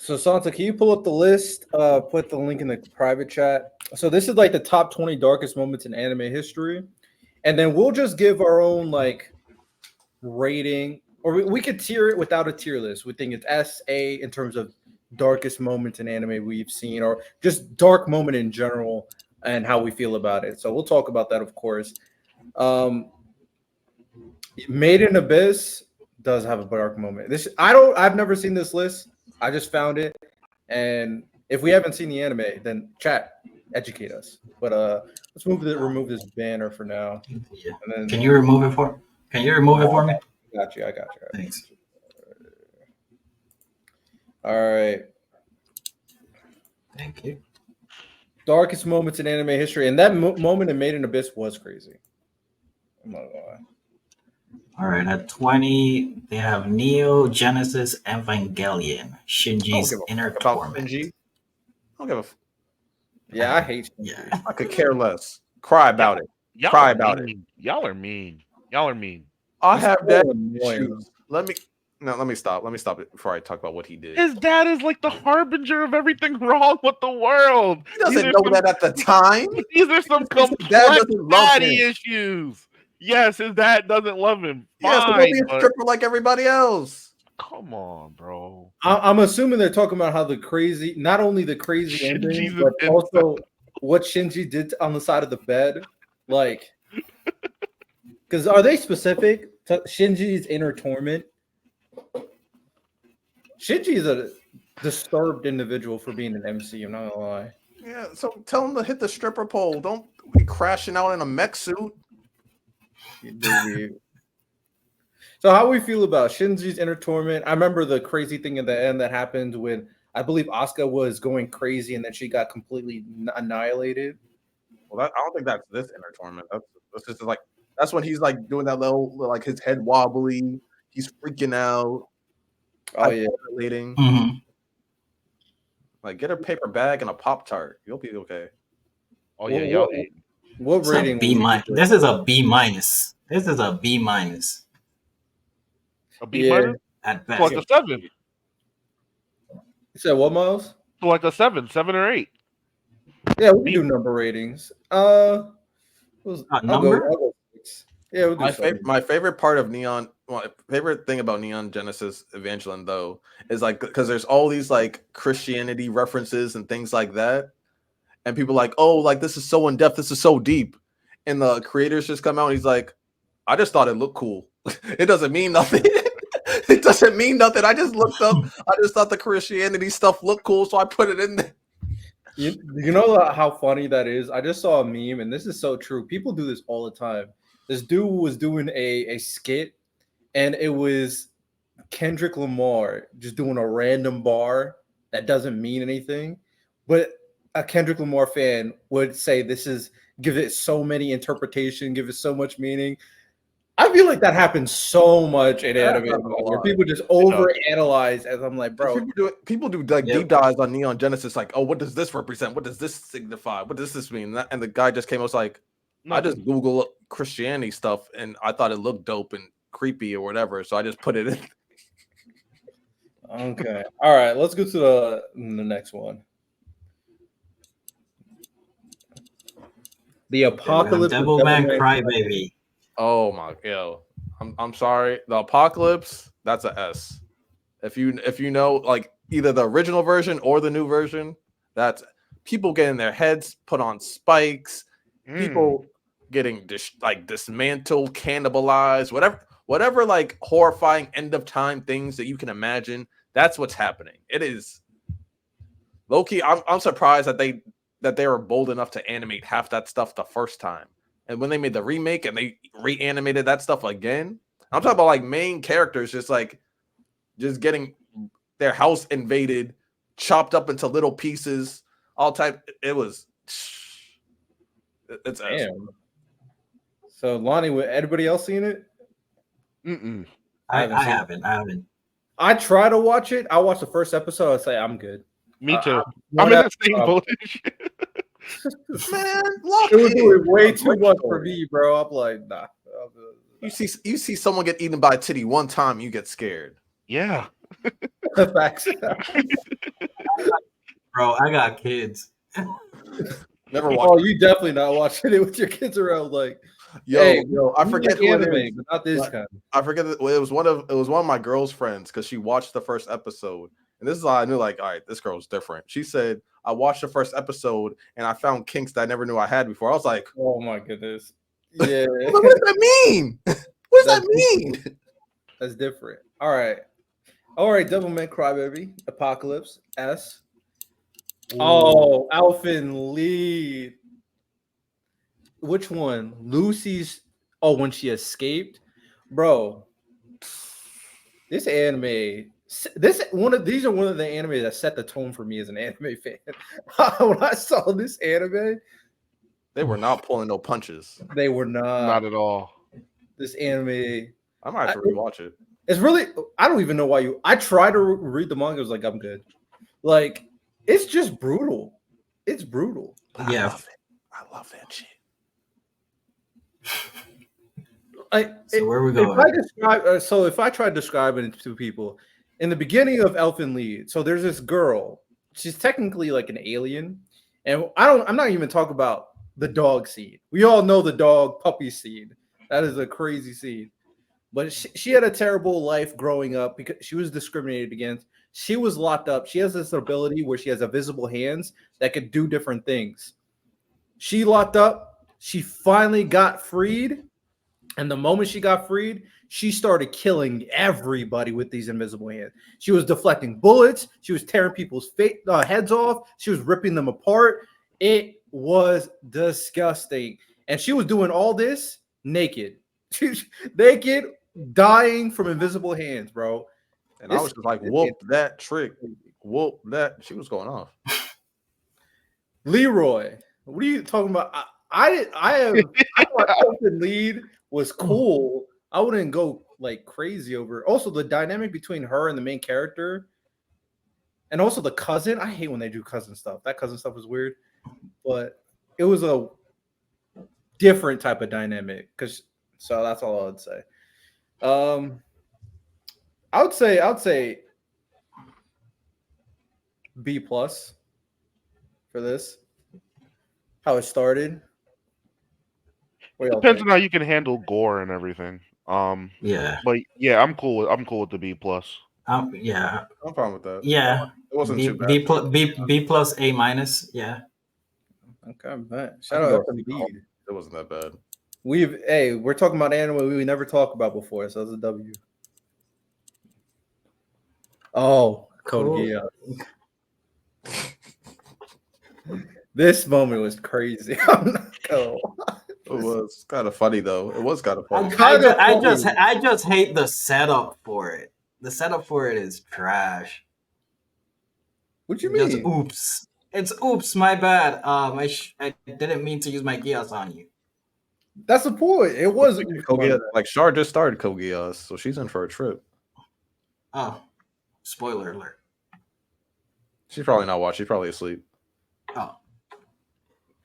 So Santa, can you pull up the list? Put the link in the private chat. So this is like the top 20 darkest moments in anime history, and then we'll just give our own like rating, or we could tier it without a tier list. We think it's S A in terms of darkest moments in anime we've seen, or just dark moment in general, and how we feel about it. So we'll talk about that, of course. Um, Made in Abyss does have a dark moment. I've never seen this list. I just found it, and if we haven't seen the anime, then chat educate us. But let's remove this banner for now, Yeah. and then Can you remove it for? Can you remove it for me? got you. I got you. Thanks. All right. Thank you. Darkest moments in anime history, and that moment in Made in Abyss was crazy. I'm not gonna lie. All right, at 20, they have Neo Genesis Evangelion, I don't Shinji's give a inner fuck about torment. Shinji. I don't give a. Yeah, I hate. Yeah. I could care less. Cry about it. Y'all Cry are about it. mean. Y'all are mean. Y'all are mean. I He's have so that annoying. issues. Let me stop. Let me stop it before I talk about what he did. His dad is like the harbinger of everything wrong with the world. He doesn't know that at the time. These are some His dad complex doesn't love daddy him. issues. Yes, his dad doesn't love him. Yeah, so he'll Fine, be a but stripper like everybody else. come on, bro. I'm assuming they're talking about how not only the crazy ending, Shinji's but an also what Shinji did on the side of the bed. Like, because are they specific to Shinji's inner torment? Shinji is a disturbed individual for being an MC. I'm not gonna lie. Yeah, so tell him to hit the stripper pole. Don't be crashing out in a mech suit. So how we feel about Shinji's inner torment? I remember the crazy thing at the end that happened when I believe Asuka was going crazy and then she got completely annihilated. Well, I don't think that's this inner torment. That's just like that's when he's like doing that little like his head wobbly. He's freaking out. Oh yeah. Mm-hmm. Like get a paper bag and a Pop-Tart. You'll be okay. Oh yeah, y'all hate. What It's a rating? B minus. This is a B minus. This is a B minus A B minus? at So best. like a 7. You said what, Miles? So like a 7 or 8. Yeah, we can do number ratings. I'll Number? go 6. Yeah, we'll do My favorite part of Neon, my favorite thing about Neon Genesis Evangelion though is like because there's all these like Christianity references and things like that, and people like, oh, like this is so in depth, this is so deep, and the creators just come out and he's like, I just thought it looked cool. It doesn't mean nothing. It doesn't mean nothing. I just looked up. I just thought the Christianity stuff looked cool, so I put it in there. You know how funny that is? I just saw a meme, and this is so true. People do this all the time. This dude was doing a skit, and it was Kendrick Lamar just doing a random bar that doesn't mean anything, but a Kendrick Lamar fan would say give it so many interpretation, give it so much meaning. I feel like that happens so much in anime where people just overanalyze, as I'm like, bro. People do like deep dives on Neon Genesis, like, oh, what does this represent? What does this signify? What does this mean? And the guy just came out was like, I just Google Christianity stuff and I thought it looked dope and creepy or whatever, so I just put it in. Okay. All right, let's go to the next one. The Apocalypse. Devilman Crybaby. Oh my, I'm sorry. The Apocalypse, that's a S. If you know like either the original version or the new version, that's people getting their heads put on spikes, people getting dismantled, cannibalized, whatever like horrifying end of time things that you can imagine. That's what's happening. It is low-key. I'm surprised that they were bold enough to animate half that stuff the first time. And when they made the remake and they reanimated that stuff again, I'm talking about like main characters just getting their house invaded, chopped up into little pieces, all type. It's damn. So Lonnie, anybody else seen it? I haven't. I try to watch it. I watched the first episode. I say I'm good. Me too. I'm in the same boat. Man, it was doing way too much for me, bro. I'm like, nah. You see someone get eaten by a titty one time, you get scared. Yeah. Facts. Bro, I got kids. Never Oh, watched. you definitely not watching it with your kids around. Like, Yo, hey, I we forget like who it anime, is. but not this Like, kind. I forget it was one of my girl's friends because she watched the first episode, and this is how I knew like, all right, this girl's different. She said, I watched the first episode and I found kinks that I never knew I had before. I was like, Oh my goodness. Yeah, what does that mean? What does that That's- mean? that's different. All right. Devilman Crybaby, Apocalypse, S. Oh, Alphen Lead. Which one? Lucy's. Oh, when she escaped, bro. This anime. These are one of the animes that set the tone for me as an anime fan. When I saw this anime, They were not pulling no punches. they were not. Not at all. This anime. I might have to rewatch it. It's really. I don't even know why you. I tried to read the manga. I was like, I'm good. Like, it's just brutal. It's brutal. But Yeah. I love it. I love that shit. So where we If going? I describe, if I try describing it to people, in the beginning of Elfen Lied, so there's this girl. She's technically like an alien, and I'm not even talking about the dog scene. We all know the dog puppy scene. That is a crazy scene. But she had a terrible life growing up because she was discriminated against. She was locked up. She has this ability where she has invisible hands that could do different things. She locked up. She finally got freed. And the moment she got freed, she started killing everybody with these invisible hands. She was deflecting bullets. She was tearing people's heads off. She was ripping them apart. It was disgusting. And she was doing all this naked. She's naked, dying from invisible hands, bro. And I was just like, whoop that trick. Whoop that. She was going off. Leroy, what are you talking about? I thought Elfen Lied was cool. I wouldn't go like crazy over it. Also, the dynamic between her and the main character, and also the cousin. I hate when they do cousin stuff. That cousin stuff was weird, but it was a different type of dynamic. So that's all I would say. I would say B plus for this. How it started. What y'all Depends think? on how you can handle gore and everything. Yeah. But yeah, I'm cool with the B plus. Yeah. I'm fine with that. Yeah. It wasn't B, too bad. B plus A minus. Yeah. Okay, man. I Shout can out go FMB. It wasn't that bad. We're talking about anime we never talked about before, so it's a W. Oh, Code Cool. Geass. This moment was crazy. I'm not gonna lie. It was kind of funny though. It was kind of funny. I just hate the setup for it. The setup for it is trash. What you Just mean? oops. It's oops. My bad. I didn't mean to use my Geass on you. That's the point. It was Like Shar just started Code Geass, so she's in for a trip. Oh, spoiler alert. She's probably not watching. She's probably asleep. Oh,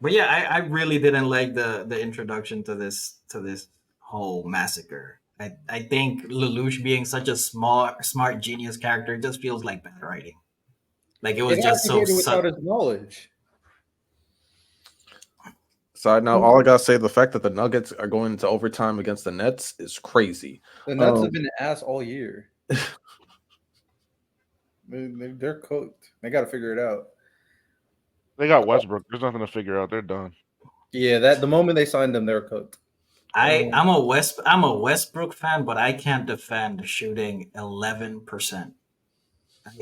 but yeah, I really didn't like the introduction to this whole massacre. I think Lelouch being such a smart genius character just feels like bad writing. Like it was just so without his knowledge. Side note, all I gotta say, the fact that the Nuggets are going into overtime against the Nets is crazy. The Nets have been an ass all year. They're cooked. They got to figure it out. They got Westbrook. There's nothing to figure out. They're done. Yeah, the moment they signed them, they're cooked. I'm a Westbrook fan, but I can't defend shooting 11%.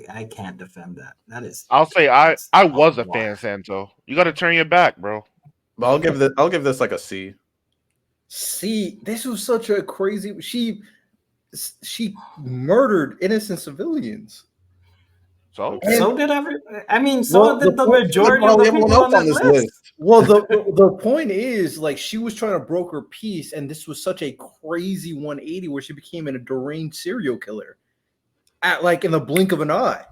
I can't defend that. That is. I'll say I was a fan, Santo. You got to turn your back, bro. But I'll give this like a C. See, this was such a crazy. She murdered innocent civilians. So Did every. I mean, did the majority of the people on this list. Well, the point is, like, she was trying to broker peace, and this was such a crazy 180 where she became a deranged serial killer, in the blink of an eye.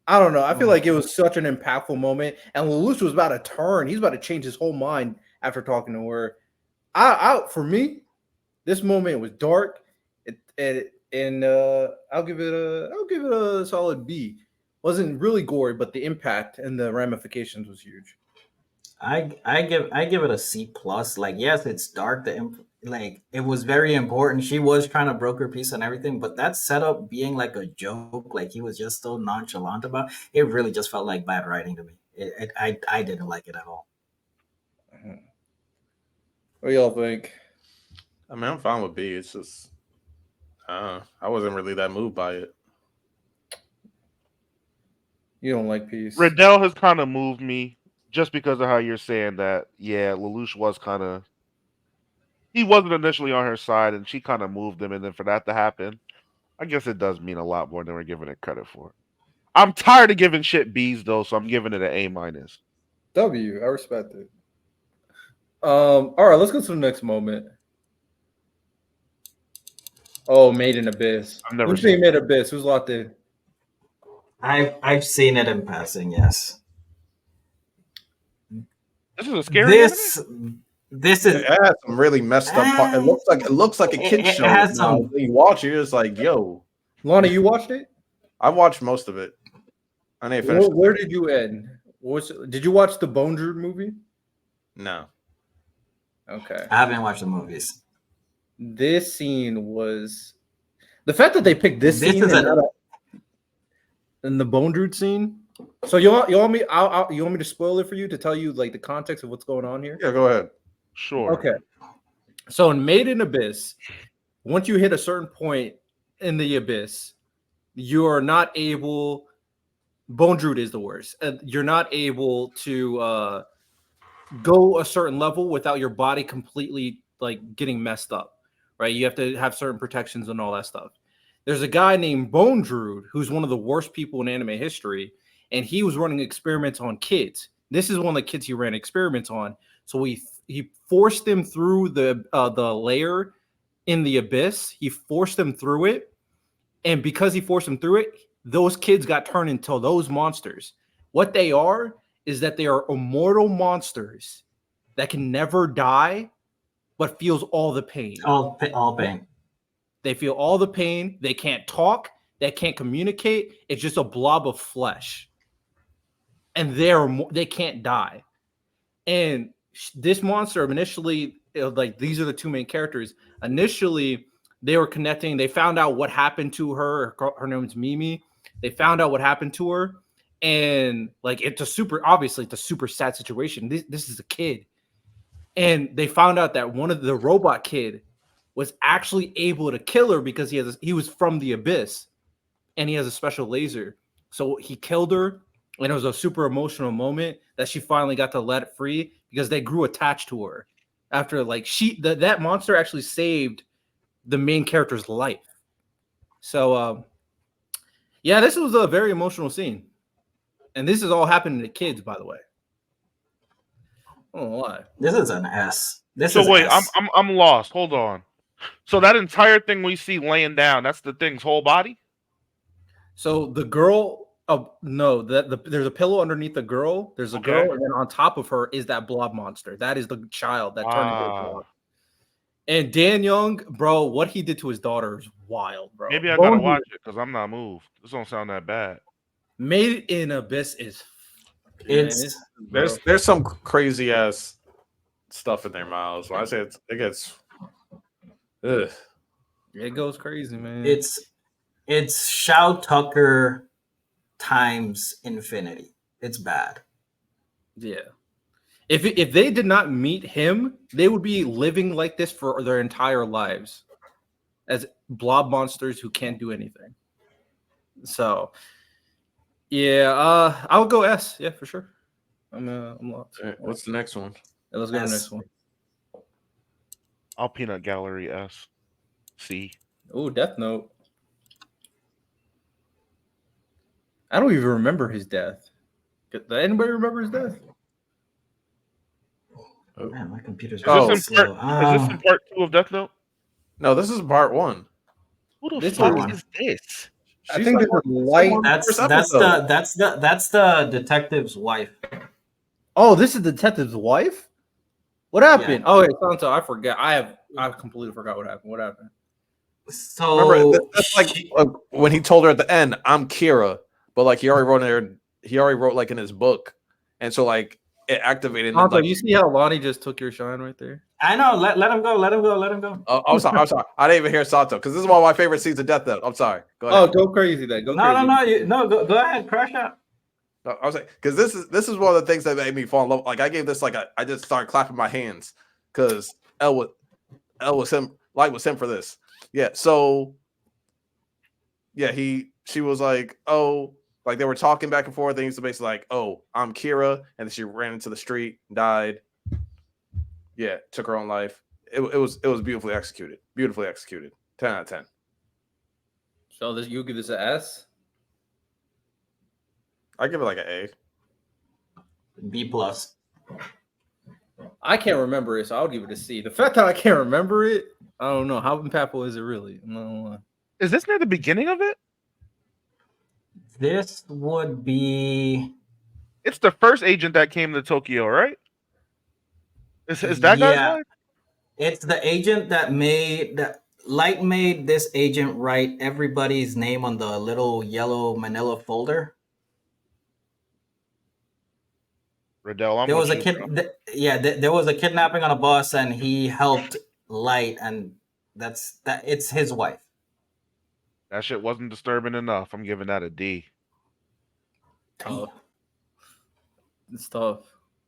I don't know. I feel like it was such an impactful moment, and Lelouch was about to turn. He's about to change his whole mind after talking to her. For me, this moment was dark. and I'll give it a solid B. Wasn't really gory, but the impact and the ramifications was huge. I give it a C plus. Like, yes, it's dark. Like, it was very important. She was trying to broker peace and everything, but that setup being like a joke, like he was just so nonchalant about it, really just felt like bad writing to me. I didn't like it at all. What do y'all think? I mean, I'm fine with B. It's just, I wasn't really that moved by it. You don't like peace? Riddell has kind of moved me just because of how you're saying that. Yeah, Lelouch was kind of. He wasn't initially on her side, and she kind of moved him, and then for that to happen, I guess it does mean a lot more than we're giving it credit for. I'm tired of giving shit B's though, so I'm giving it an A minus. W. I respect it. All right, let's go to the next moment. Oh, Made in Abyss. I've never Who's seen seen Made in Abyss? Who's locked in? I've seen it in passing. Yes. This is a scary anime? This is It has some really messed up part. It looks like a kid It show. has Now, some- when you watch it, it's like, yo. Lana, you watched it? I watched most of it. I didn't finish. Where did you end? Did you watch the Bone Druid movie? No. Okay. I haven't watched the movies. This scene was the fact that they picked this This scene is in the Bone Druid scene. So you want me? You want me to spoil it for you to tell you like the context of what's going on here? Yeah, go ahead. Sure. Okay. So in Made in Abyss, once you hit a certain point in the abyss, you are not able. Bone Druid is the worst. You're not able to go a certain level without your body completely like getting messed up, right? You have to have certain protections and all that stuff. There's a guy named Bone Druid who's one of the worst people in anime history, and he was running experiments on kids. This is one of the kids he ran experiments on. So he forced them through the layer in the abyss. He forced them through it, and because he forced them through it, those kids got turned into those monsters. What they are is that they are immortal monsters that can never die, but feels all the pain. All pain. They feel all the pain. They can't talk. They can't communicate. It's just a blob of flesh, and they can't die. And this monster initially, like these are the two main characters. Initially, they were connecting. They found out what happened to her. Her name's Mimi. They found out what happened to her, and like it's a super sad situation. This is a kid, and they found out that one of the robot kid was actually able to kill her because he was from the abyss, and he has a special laser. So he killed her, and it was a super emotional moment that she finally got to let it free because they grew attached to her after like that monster actually saved the main character's life. So yeah, this was a very emotional scene, and this is all happening to kids, by the way. I don't know why. This is an S. I'm lost. Hold on. So that entire thing we see laying down, that's the thing's whole body? So the girl, no, there's a pillow underneath the girl. There's a girl, and then on top of her is that blob monster. That is the child that turned into a blob. And Dan Young, bro, what he did to his daughter is wild, bro. Maybe I gotta watch it because I'm not moved. This don't sound that bad. Made in Abyss is There's some crazy ass stuff in their mouths. When I say it gets ugh. It goes crazy, man. It's Shao Tucker times infinity. It's bad. Yeah. If they did not meet him, they would be living like this for their entire lives as blob monsters who can't do anything. So, yeah, I would go S. Yeah, for sure. I'm locked. Right, what's the next one? Yeah, let's go to the next one. I'll peanut gallery S. C. Oh, Death Note. I don't even remember his death. Does anybody remember his death? Oh man, my computer's Is this in part 2 of Death Note? No, this is part 1. Who the fuck is this? I think this is light. That's the detective's wife. Oh, this is the detective's wife? What happened? Yeah. Oh, wait, Santo, I forgot. I completely forgot what happened. What happened? So Remember, that's like when he told her at the end, "I'm Kira," but like he already wrote in there, he already wrote like in his book, and so like it activated. And, Hanzo, like, you see how Lonnie just took your shine right there? I know. Let him go. Let him go. Let him go. I'm sorry. I'm sorry. I didn't even hear Sato because this is one of my favorite scenes of Death Note. I'm sorry. Go Oh, ahead. go crazy then. Go No, crazy. no, no. No, go ahead. Crash out. I was like, because this is one of the things that made me fall in love. Like I gave this I just started clapping my hands because L was him. Light was him for this. Yeah. So yeah, she was like, oh, like they were talking back and forth. And he was basically like, oh, I'm Kira, and then she ran into the street, died. Yeah, took her own life. It was beautifully executed. Beautifully executed. 10 out of 10. So this you give this an S? I give it like an A. B+. I can't remember it, so I'll give it a C. The fact that I can't remember it, I don't know. How impactful is it really? I'm not gonna lie. Is this near the beginning of it? This would be. It's the first agent that came to Tokyo, right? Is that guy's Yeah. wife? It's the agent that Light made this agent write everybody's name on the little yellow manila folder. Riddell, There was a there was a kidnapping on a bus, and he helped Light, and it's his wife. That shit wasn't disturbing enough. I'm giving that a D. Tough. It's tough.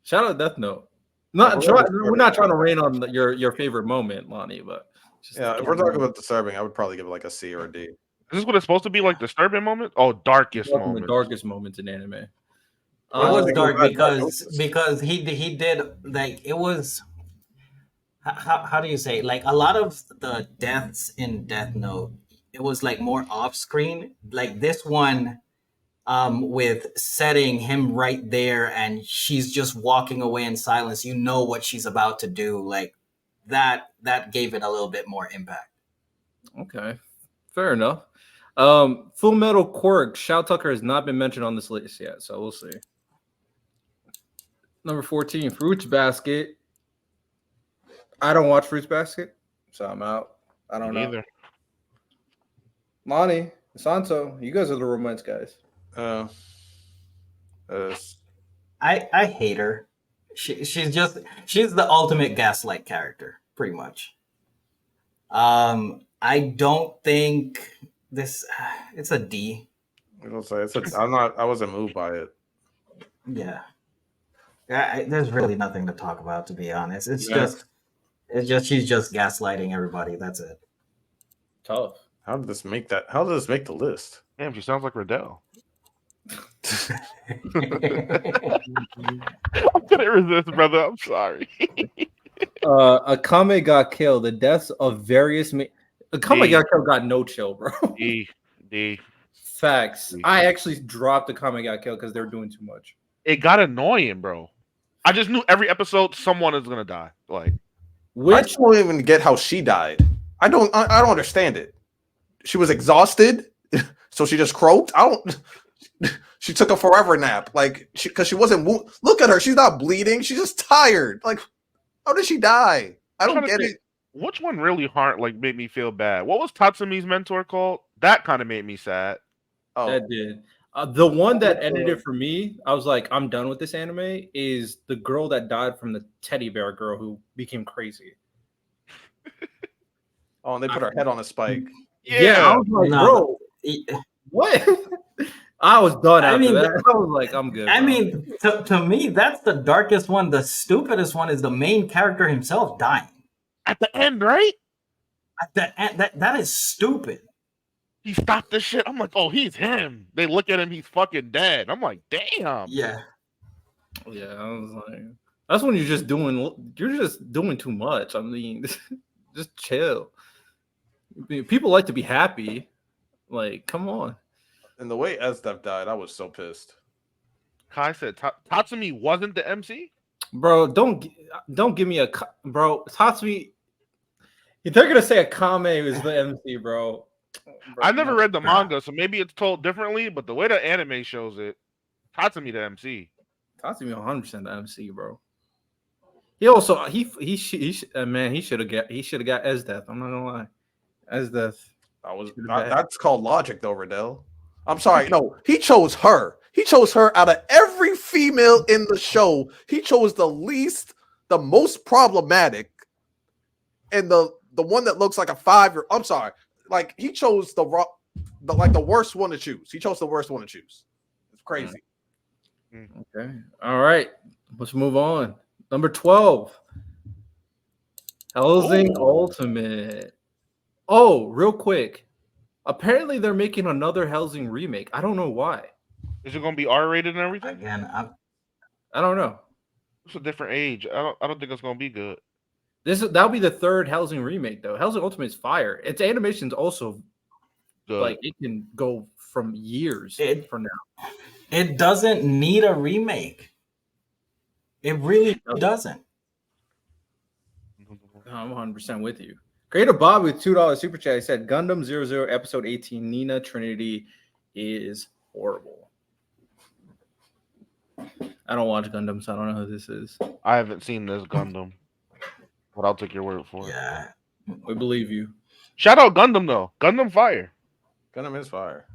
Shout out Death Note. We're not trying to rain on your favorite moment, Lonnie, but Yeah, if we're talking about disturbing, I would probably give it like a C or a D. Is this what it's supposed to be like? Disturbing moment? Oh, darkest one of the moment. darkest moments in anime. It was Like, dark bad because he did like it was. How do you say, like, a lot of the deaths in Death Note, it was like more off screen. Like this one, with setting him right there, and she's just walking away in silence. You know what she's about to do. Like that gave it a little bit more impact. Okay, fair enough. Full Metal Quirk. Shao Tucker has not been mentioned on this list yet, so we'll see. Number 14, Fruits Basket. I don't watch Fruits Basket, so I'm out. I don't know. Neither. Lonnie, Santo, you guys are the romance guys. I hate her. She's the ultimate gaslight character, pretty much. I don't think this. It's a D. I wasn't moved by it. Yeah. There's really nothing to talk about, to be honest. It's Yes. just she's just gaslighting everybody. That's it. Tough. How did this make the list? Damn, she sounds like Riddell. I couldn't resist, brother. I'm sorry. Akame got killed. The deaths of various. Akame got killed. Got no chill, bro. D. Facts. I actually dropped Akame got killed because they were doing too much. It got annoying, bro. I just knew every episode someone is gonna die. Like, I don't even get how she died. I don't understand it. She was exhausted, so she just croaked. She took a forever nap, like because she wasn't. Look at her; she's not bleeding. She's just tired. Like, how did she die? I don't get it. Which one really made me feel bad? What was Tatsumi's mentor called? That kind of made me sad. Oh, that did. The one that ended it for me, I was like, I'm done with this anime, is the girl that died from the teddy bear girl who became crazy. Oh, and they put her head on a spike. Yeah, I was like, bro, what? I was done after that. I was like, I'm good. I mean, to me, that's the darkest one. The stupidest one is the main character himself dying at the end, right? At the end, that is stupid. He stopped the shit. I'm like, oh, he's him. They look at him, he's fucking dead. I'm like, damn. Yeah, I was like, that's when you're just doing too much. I mean, just chill. People like to be happy. Like, come on. And the way Esdev died, I was so pissed. Kai said Tatsumi wasn't the MC? Bro, don't give me bro. Tatsumi, they're gonna say Akame was the MC, bro. I never read the manga, so maybe it's told differently. But the way the anime shows it, Tatsumi the MC. Tatsumi 100% the MC, bro. He also he should have got Esdeath. I'm not gonna lie. as the That's called logic, though, Riddell. I'm sorry. No, he chose her. He chose her out of every female in the show. He chose the most problematic, and the one that looks like a 5-year. I'm sorry. Like he chose the worst one to choose. He chose the worst one to choose. It's crazy. Okay. All right. Let's move on. Number 12. Hellsing Ultimate. Oh, real quick. Apparently they're making another Hellsing remake. I don't know why. Is it going to be R-rated and everything? Again, I don't know. It's a different age. I don't think it's going to be good. That'll be the third Hellsing remake though. Hellsing Ultimate is fire. Its animation's also Good. like it can go from years from now. it doesn't need a remake. It really doesn't. I'm 100% with you. Creator Bob with $2 super chat. He said Gundam 00 episode 18 Nina Trinity is horrible. I don't watch Gundam, so I don't know who this is. I haven't seen this Gundam, but I'll take your word for it. Yeah. We believe you. Shout out Gundam though. Gundam fire. Gundam is fire.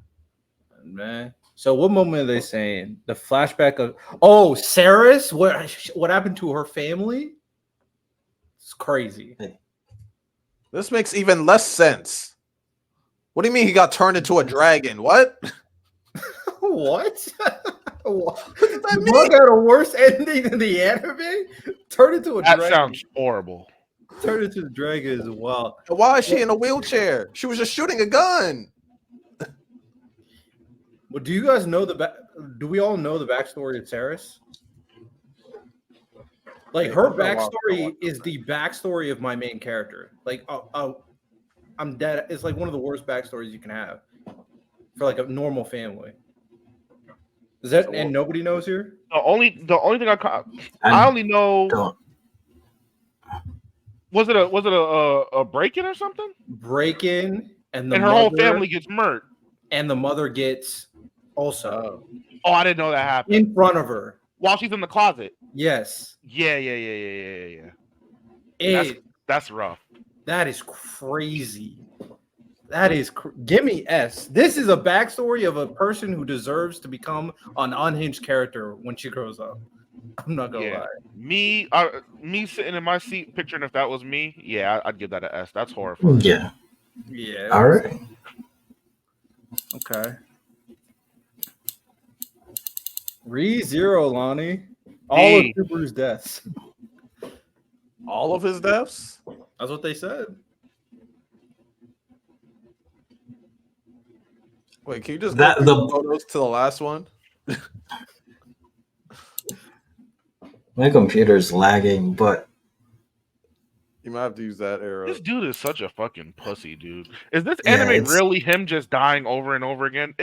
Man. So what moment are they saying? The flashback of Saris? What happened to her family? It's crazy. This makes even less sense. What do you mean he got turned into a dragon? What? What? What does that The book got a worse ending than the anime? Turn into a That dragon. sounds horrible. Turn into the dragon is wild. Why is she in a wheelchair? She was just shooting a gun. Well, do you guys know do we all know the backstory of Saris? Like her backstory is the backstory of my main character. Like, I'm dead. It's like one of the worst backstories you can have for like a normal family. Is that and nobody knows here? The only thing I only know. Don't. Was it a break-in or something? Break-in and her whole family gets murdered. And the mother gets also. Oh, I didn't know that happened. In front of her. While she's in the closet. Yes. Yeah. That's rough. That is crazy. That is give me S. This is a backstory of a person who deserves to become an unhinged character when she grows up. I'm not gonna lie. Me sitting in my seat, picturing if that was me, I'd give that an S. That's horrifying. Yeah. Yeah. All right. Okay. ReZero, Lonnie. All of Subaru's deaths. All of his deaths? That's what they said. Wait, can you just go through the photos to the last one? My computer's lagging, but you might have to use that arrow. This dude is such a fucking pussy, dude. Is this anime really him just dying over and over again?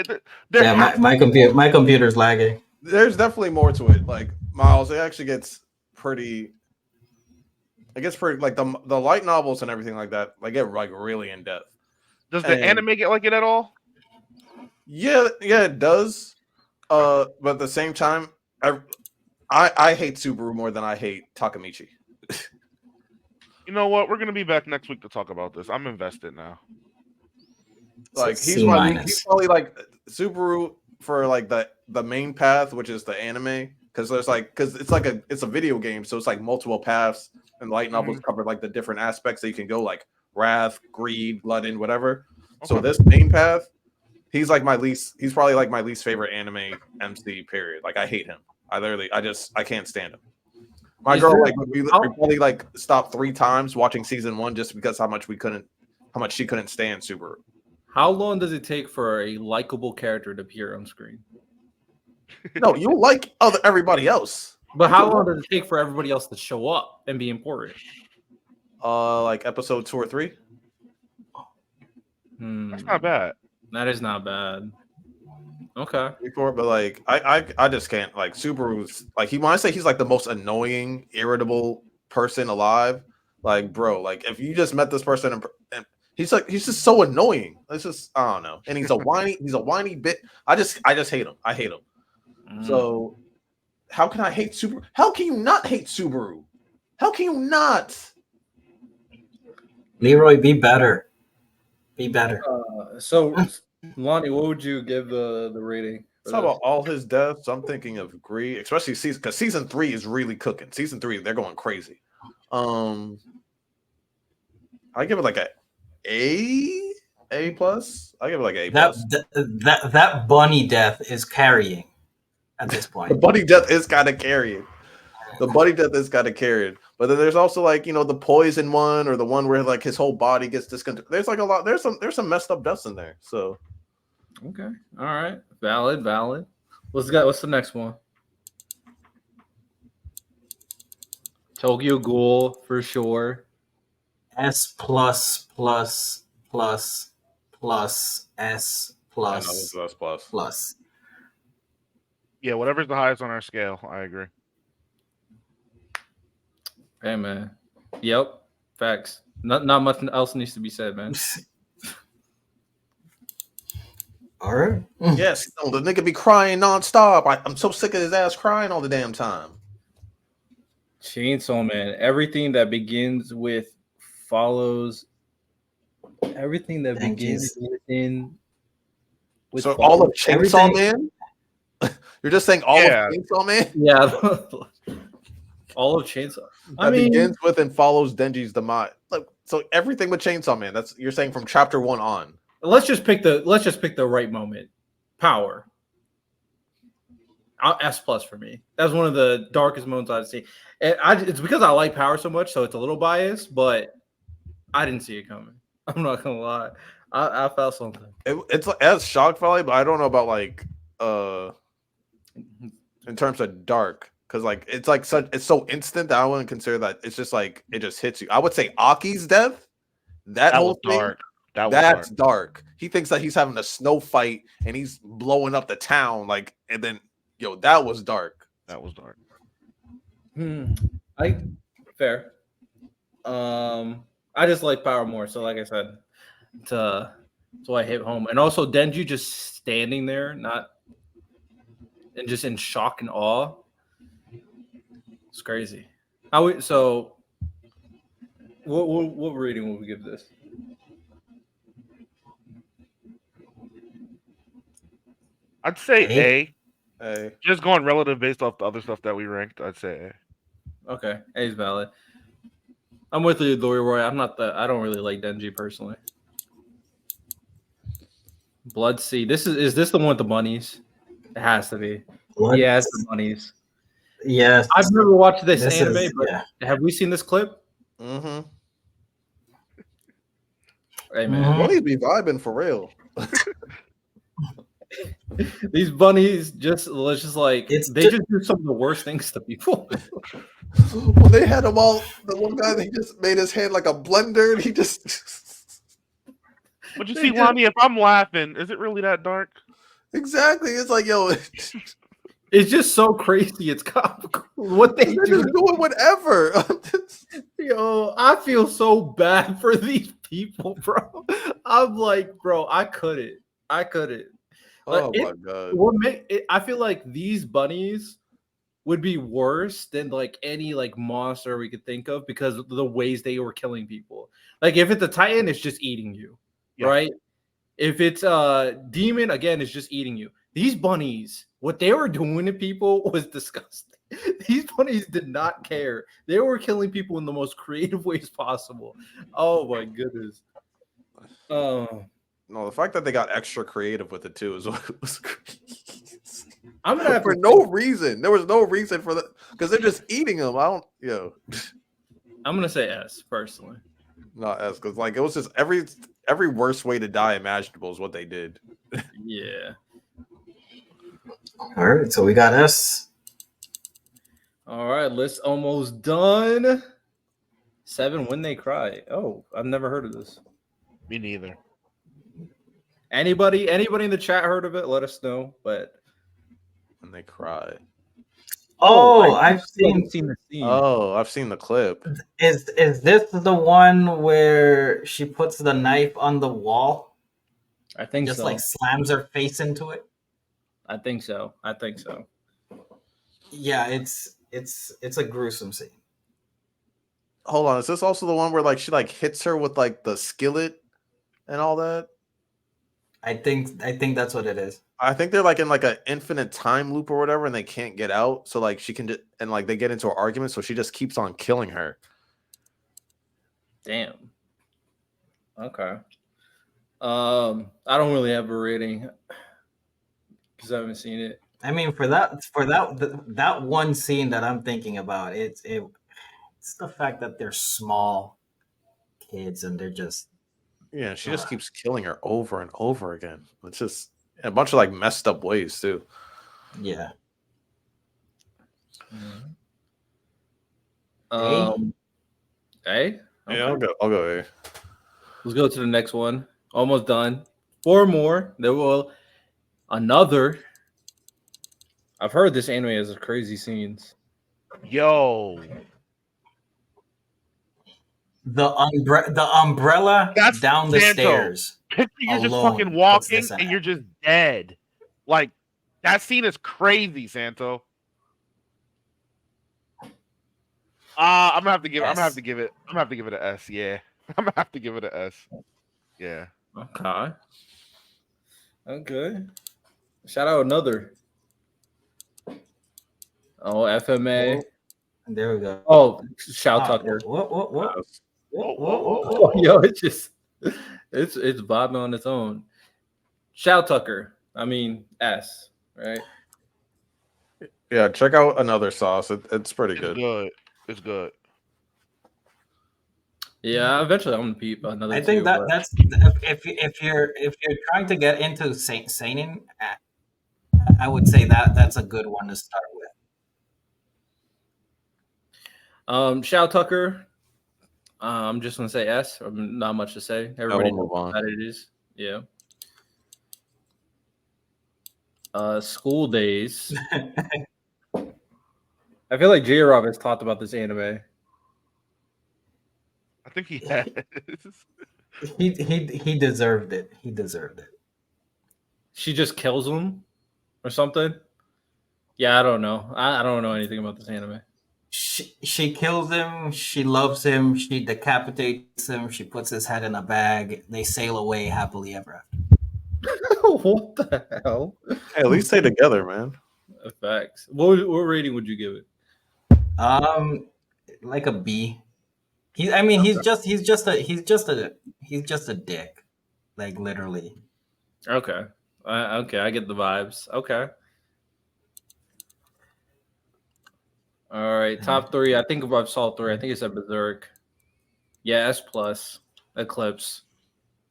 My computer's lagging. There's definitely more to it. Like Miles, it actually gets pretty. It gets pretty like the light novels and everything like that. Like get like really in depth. Does the anime get like it at all? Yeah, it does. But at the same time, I hate Subaru more than I hate Takamichi. You know what? We're gonna be back next week to talk about this. I'm invested now. Like he's probably like Subaru for like the main path, which is the anime, because it's a video game, so it's like multiple paths, and light novels cover like the different aspects that you can go, like wrath, greed, Glutton, whatever. Okay. So this main path, he's probably like my least favorite anime MC. Period. Like I hate him. I can't stand him. My girl we probably like stopped 3 times watching season 1 just because how much she couldn't stand Subaru. How long does it take for a likable character to appear on screen? No, you like everybody else. But how long does it take for everybody else to show up and be important? Like episode 2 or 3. That's not bad. That is not bad. Okay. But like I just can't like Subaru's like when I say he's like the most annoying, irritable person alive, like bro, like if you just met this person and he's just so annoying. It's just I don't know. And he's a whiny bit. I just hate him. I hate him. So how can I hate Subaru? How can you not hate Subaru? How can you not? Leroy, be better. Be better. So, Lonnie, what would you give the rating? Talk about all his deaths. I'm thinking of Gree, especially because season 3 is really cooking. Season 3, they're going crazy. I give it like A plus. I give it like A plus. That bunny death is carrying at this The point. buddy death is kind of carrying. The buddy death is kind of carrying. But then there's also like the poison one or the one where like his whole body gets discontinued. There's like a lot. There's some messed up deaths in there. So Okay, all right, valid. What's the next one? Tokyo Ghoul for sure. S plus plus plus plus S I know plus that's plus. plus. Yeah, whatever's the highest on our scale, I agree. Hey man, yep, facts. Not much else needs to be said, man. All right. Yes, the nigga be crying nonstop. I'm so sick of his ass crying all the damn time. Chainsaw Man. Everything that begins with follows. Everything that Thank begins within. With So all of follows Chainsaw everything- Man? You're just saying all Yeah. of Chainsaw Man? Yeah, all of Chainsaw. I That mean, begins with and follows Denji's demise. Like, so everything with Chainsaw Man. That's you're saying from chapter 1 on. let's just pick the right moment. Power. S plus for me. That's one of the darkest moments I've seen. It's because I like Power so much, so it's a little biased, but I didn't see it coming. I'm not gonna lie. I felt something. It's as shock value, but I don't know about like in terms of dark. Because like it's so instant that I wouldn't consider that. It's just like it just hits you. I would say Aki's death. That whole was thing, dark. That was that's dark. dark. He thinks that he's having a snow fight and he's blowing up the town, like, and then that was dark. That was dark. Fair. I just like Power more. So like I said, so I hit home. And also Denji just standing there, and just in shock and awe. It's crazy. So what rating will we give this? I'd say A. Hey, Just going relative based off the other stuff that we ranked, I'd say A. Okay, A is valid. I'm with you, Lori Roy. I don't really like Denji personally. Blood Sea. Is this the one with the bunnies? It has to be. What? Yeah, it's the bunnies. Yes. I've never watched this This anime, is- but yeah. have we seen this clip? mm-hmm. Hey man, Bunnies be vibing for real. these bunnies just like It's they just do some of the worst things to people. Well, they had him all. The one guy that he just made his hand like a blender, and he just But you They see, did- Lonnie, if I'm laughing, is it really that dark? exactly. It's like It's just so crazy. It's comical what they they're do. just doing whatever. Yo, I feel so bad for these people, bro. I'm like, bro, I couldn't. Like, Oh my god. I feel like these bunnies would be worse than like any like monster we could think of because of the ways they were killing people. Like if it's a titan, it's just eating you, Yeah. right? If it's a demon, again, it's just eating you. These bunnies, what they were doing to people was disgusting. These bunnies did not care. They were killing people in the most creative ways possible. Oh my goodness. Oh, No, the fact that they got extra creative with it too was crazy. I'm gonna have For to no reason. There was no reason for that because they're just eating them. I'm gonna say S personally. Not as because like it was just every worst way to die imaginable is what they did. Yeah. All right, so we got S. All right, list almost done. 7 When They Cry. Oh, I've never heard of this. Me neither. Anybody in the chat heard of it? Let us know. But And they cry. Oh, I I've haven't seen. seen the scene. Oh, I've seen the clip. Is this the one where she puts the knife on the wall, I think just so. like slams her face into it? I think so. Yeah, it's a gruesome scene. Hold on, is this also the one where like she like hits her with like the skillet and all that. I think that's what it is. I think they're like in like an infinite time loop or whatever, and they can't get out. So like she can just and like they get into an argument, so she just keeps on killing her. Damn. Okay. I don't really have a rating because I haven't seen it. I mean, for that one scene that I'm thinking about, it's the fact that they're small kids and they're just Yeah, she just keeps killing her over and over again. It's just in a bunch of like messed up ways too. yeah. A? Yeah, I'll go A. Let's go to the next one. Almost done. 4 more. There will another. I've heard this anime has crazy scenes. Yo, The umbrella That's down the Santo. stairs. picture you're just alone fucking puts walking this in and it. you're just dead. Like that scene is crazy, Santo. I'm gonna have to give. I'm gonna have S. to give it. I'm gonna have to give it an S. Yeah, I'm gonna have to give it an S. Yeah. Okay. Okay. Shout out another. Oh, FMA. There we go. Oh, Shout Tucker. What? Oh, yo, it's just it's bobbing on its own. Shout Tucker. I mean S, right? Yeah, check out another sauce. It's pretty It's good. good. It's good. Yeah, eventually I'm gonna peep another. I think two, that but- that's if you're trying to get into seinen, I would say that's a good one to start with. Shout Tucker. I'm just gonna say S. Not much to say. Everybody we'll knows move on. what it is. Yeah. School Days. I feel like J-Rob has talked about this anime. I think he has. He deserved it. He deserved it. She just kills him or something. Yeah, I don't know. I don't know anything about this anime. She kills him. She loves him. She decapitates him. She puts his head in a bag. They sail away happily ever after. What the hell? Hey, at least stay together, man. Facts. What rating would you give it? Like a B. He's just a dick, like literally. Okay. Okay, I get the vibes. Okay. All right, top 3. I think if I saw 3, I think it's a Berserk. Yeah, S plus. Eclipse.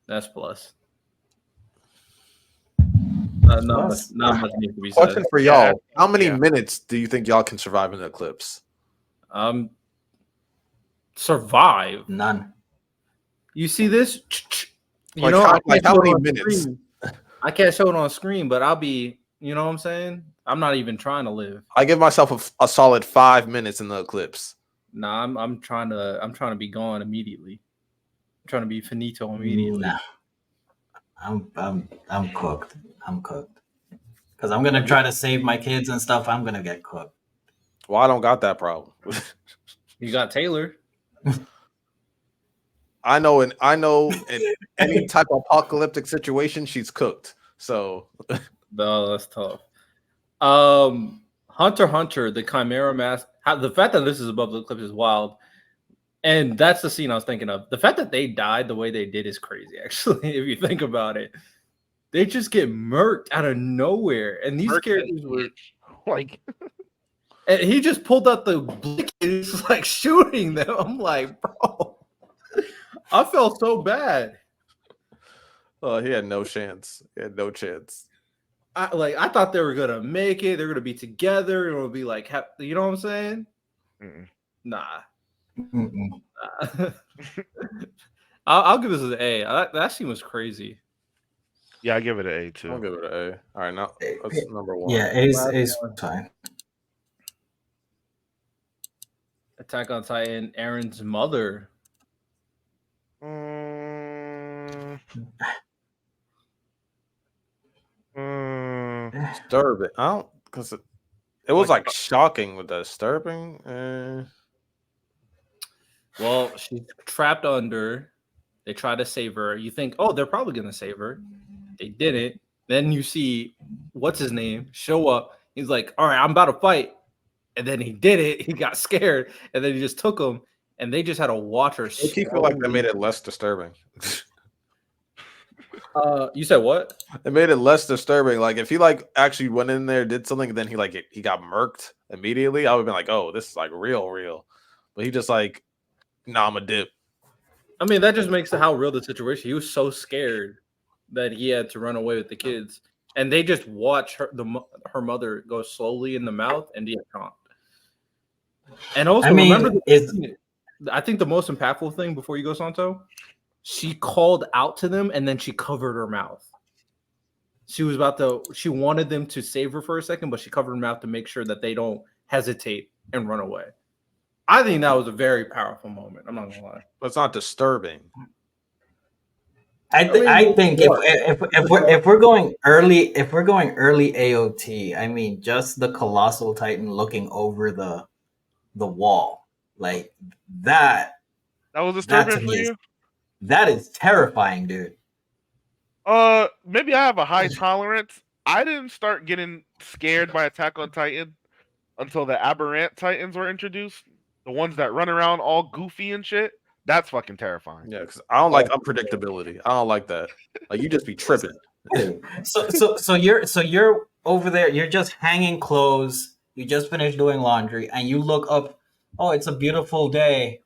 S plus. Not much needs to be said. Question for y'all: Yeah. how many Yeah. minutes do you think y'all can survive in the eclipse? Survive. None. You see this? You Like know, how- I can't like how show it many on minutes? screen. I can't show it on screen, but I'll be. You know what I'm saying? I'm not even trying to live. I give myself a solid 5 minutes in the eclipse. Nah, I'm trying to be gone immediately. I'm trying to be finito immediately. Nah. I'm cooked. I'm cooked. Because I'm gonna try to save my kids and stuff. I'm gonna get cooked. Well, I don't got that problem. You got Taylor. I know in any type of apocalyptic situation, she's cooked. So No, that's tough. Hunter x Hunter, the Chimera Mask. The fact that this is above the eclipse is wild. And that's the scene I was thinking of. The fact that they died the way they did is crazy, actually, if you think about it. They just get murked out of nowhere. And these characters were like, and he just pulled out the blick and he's like shooting them. I'm like, bro. I felt so bad. he had no chance. He had no chance. I thought they were gonna make it. They're gonna be together. It would be like, you know what I'm saying? mm-mm. Nah. Mm-mm. I'll give this an A. That scene was crazy. Yeah, I give it an A too. I'll give it an A. All right, now that's number 1. Yeah, A's one. fine. Attack on Titan, Aaron's mother. Disturbing. I don't because it was like shocking with the disturbing. Well, she's trapped under. They try to save her. You think, oh, they're probably gonna save her. They didn't. Then you see what's his name show up. He's like, all right, I'm about to fight. And then he did it. He got scared, and then he just took him. And they just had to watch her. I feel like they made it less disturbing. You said what? It made it less disturbing. Like if he like actually went in there, did something, then he got murked immediately, I would have been like, oh, this is like real. But he just like, nah, I'm a dip. I mean, that just makes how real the situation. He was so scared that he had to run away with the kids, and they just watch her mother go slowly in the mouth and get caught. And also, I mean, remember, I think the most impactful thing before you go, Santo, she called out to them and then she covered her mouth. She wanted them to save her for a second, but she covered her mouth to make sure that they don't hesitate and run away. I think that was a very powerful moment. I'm not gonna lie. But it's not disturbing. I think if we're going early AOT, I mean just the colossal titan looking over the wall like that. That was disturbing for you? That is terrifying, dude. Maybe I have a high tolerance. I didn't start getting scared by Attack on Titan until the aberrant Titans were introduced. The ones that run around all goofy and shit. That's fucking terrifying. Yeah, because I don't like unpredictability. I don't like that. Like you just be tripping. So you're over there. You're just hanging clothes. You just finished doing laundry, and you look up. Oh, it's a beautiful day.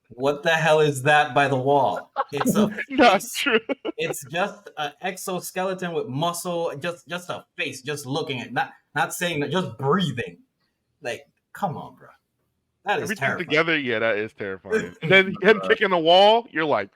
What the hell is that by the wall? It's a face. Not true. It's just an exoskeleton with muscle. Just a face. Just looking at not saying that. Just breathing. Like, come on, bro. That is Everything terrifying. together, yeah, that is terrifying. Then him kicking the wall, you're like,